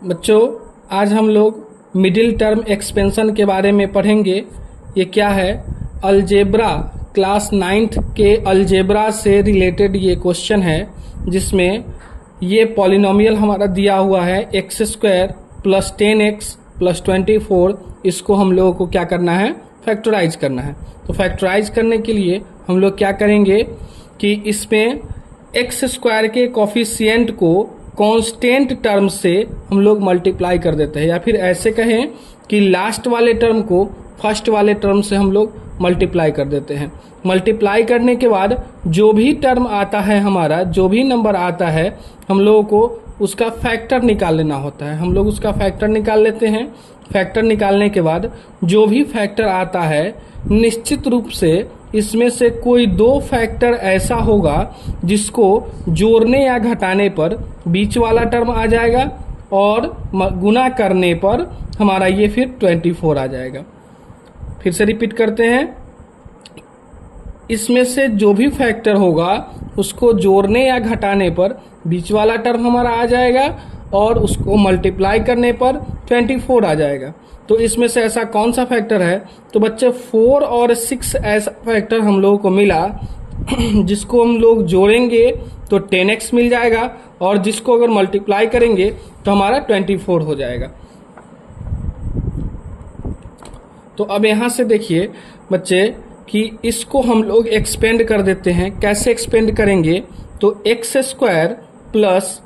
बच्चों, आज हम लोग मिडिल टर्म एक्सपेंशन के बारे में पढ़ेंगे। ये क्या है? अलजेब्रा, क्लास 9th के अलजेब्रा से रिलेटेड ये क्वेश्चन है, जिसमें ये पॉलिनोमियल हमारा दिया हुआ है x² प्लस 10x प्लस 24। इसको हम लोगों को क्या करना है? फैक्टराइज करना है। तो फैक्टराइज करने के लिए हम लोग क्या करेंगे कि इसमें x² के कोफिशिएंट को कांस्टेंट टर्म से हम लोग मल्टीप्लाई कर देते हैं, या फिर ऐसे कहें कि लास्ट वाले टर्म को फर्स्ट वाले टर्म से हम लोग मल्टीप्लाई कर देते हैं। मल्टीप्लाई करने के बाद जो भी टर्म आता है हमारा, जो भी नंबर आता है, हम लोगों को उसका फैक्टर निकाल लेना होता है। हम लोग उसका फैक्टर निकाल लेते हैं। फैक्टर निकालने के बाद जो भी फैक्टर आता है, निश्चित रूप से इसमें से कोई दो फैक्टर ऐसा होगा जिसको जोड़ने या घटाने पर बीच वाला टर्म आ जाएगा, और गुना करने पर हमारा ये फिर 24 आ जाएगा। फिर से रिपीट करते हैं, इसमें से जो भी फैक्टर होगा उसको जोड़ने या घटाने पर बीच वाला टर्म हमारा आ जाएगा, और उसको मल्टीप्लाई करने पर 24 आ जाएगा। तो इसमें से ऐसा कौन सा फैक्टर है? तो बच्चे 4 और 6 ऐसा फैक्टर हम लोगों को मिला जिसको हम लोग जोड़ेंगे तो 10x मिल जाएगा, और जिसको अगर मल्टीप्लाई करेंगे तो हमारा 24 हो जाएगा। तो अब यहाँ से देखिए बच्चे कि इसको हम लोग एक्सपेंड कर देते हैं। कैसे एक्सपेंड करेंगे? तो x² प्लस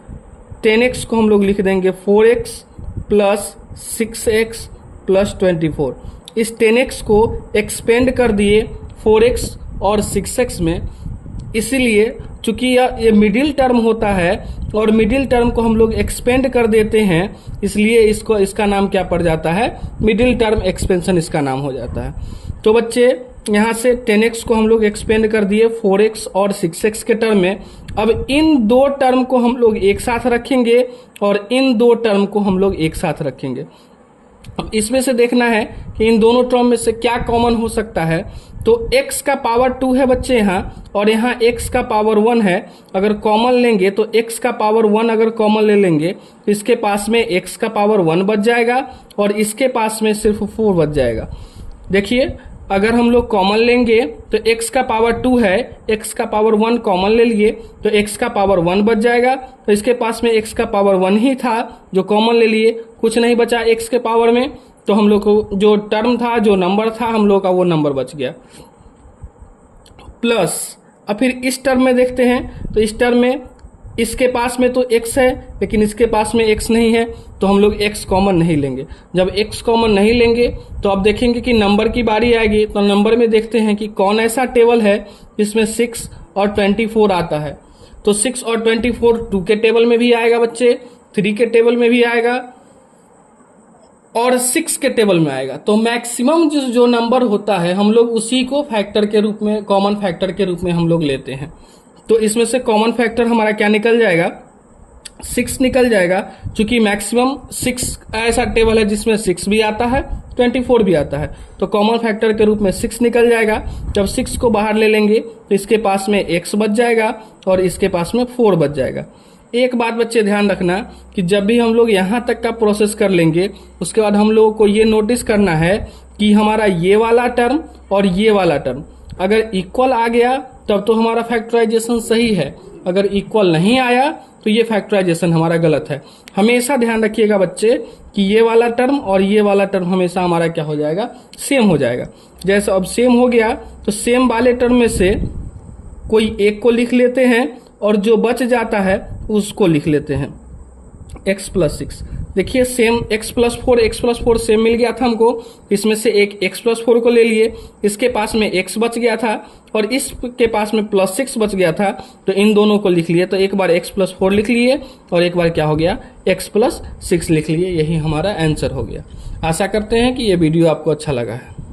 10x को हम लोग लिख देंगे 4x प्लस 6x प्लस 24। इस 10x को एक्सपेंड कर दिए 4x और 6x में, इसीलिए चूंकि ये मिडिल टर्म होता है और मिडिल टर्म को हम लोग एक्सपेंड कर देते हैं, इसलिए इसका नाम क्या पड़ जाता है? मिडिल टर्म एक्सपेंशन इसका नाम हो जाता है। तो बच्चे यहाँ से 10x को हम लोग एक्सपेंड कर दिए 4x और 6x के टर्म में। अब इन दो टर्म को हम लोग एक साथ रखेंगे और इन दो टर्म को हम लोग एक साथ रखेंगे। अब इसमें से देखना है कि इन दोनों टर्म में से क्या कॉमन हो सकता है। तो x का पावर 2 है बच्चे यहाँ, और यहाँ x का पावर 1 है। अगर कॉमन लेंगे तो x का पावर 1 अगर कॉमन ले लेंगे तो इसके पास में x का पावर 1 बच जाएगा, और इसके पास में सिर्फ 4 बच जाएगा। देखिए, अगर हम लोग कॉमन लेंगे तो x का पावर 2 है, x का पावर 1 कॉमन ले लिए तो x का पावर 1 बच जाएगा। तो इसके पास में x का पावर 1 ही था जो कॉमन ले लिए, कुछ नहीं बचा x के पावर में। तो हम लोग को जो टर्म था, जो नंबर था हम लोग का, वो नंबर बच गया। प्लस अब फिर इस टर्म में देखते हैं, तो इस टर्म में इसके पास में तो x है लेकिन इसके पास में x नहीं है, तो हम लोग x कॉमन नहीं लेंगे। जब x कॉमन नहीं लेंगे तो अब देखेंगे कि नंबर की बारी आएगी। तो नंबर में देखते हैं कि कौन ऐसा टेबल है जिसमें 6 और 24 आता है। तो 6 और 24 2 के टेबल में भी आएगा बच्चे, 3 के टेबल में भी आएगा और 6 के टेबल में आएगा। तो मैक्सिमम जो नंबर होता है हम लोग उसी को फैक्टर के रूप में, कॉमन फैक्टर के रूप में हम लोग लेते हैं। तो इसमें से कॉमन फैक्टर हमारा क्या निकल जाएगा? 6 निकल जाएगा, क्योंकि मैक्सिमम 6 ऐसा टेबल है जिसमें 6 भी आता है 24 भी आता है। तो कॉमन फैक्टर के रूप में 6 निकल जाएगा। जब 6 को बाहर ले लेंगे तो इसके पास में x बच जाएगा और इसके पास में 4 बच जाएगा। एक बात बच्चे ध्यान रखना कि जब भी हम लोग यहाँ तक का प्रोसेस कर लेंगे, उसके बाद हम लोगों को ये नोटिस करना है कि हमारा ये वाला टर्म और ये वाला टर्म अगर इक्वल आ गया तब तो हमारा फैक्टराइजेशन सही है, अगर इक्वल नहीं आया तो ये फैक्टराइजेशन हमारा गलत है। हमेशा ध्यान रखिएगा बच्चे कि ये वाला टर्म और ये वाला टर्म हमेशा हमारा क्या हो जाएगा? सेम हो जाएगा। जैसे अब सेम हो गया तो सेम वाले टर्म में से कोई एक को लिख लेते हैं और जो बच जाता है उसको लिख लेते हैं x प्लस 6। देखिए, सेम x प्लस 4 सेम मिल गया था हमको। इसमें से एक x प्लस 4 को ले लिए, इसके पास में x बच गया था और इसके पास में प्लस 6 बच गया था, तो इन दोनों को लिख लिए। तो एक बार x प्लस 4 लिख लिए और एक बार क्या हो गया? x प्लस 6 लिख लिए। यही हमारा आंसर हो गया। आशा करते हैं कि ये वीडियो आपको अच्छा लगा है।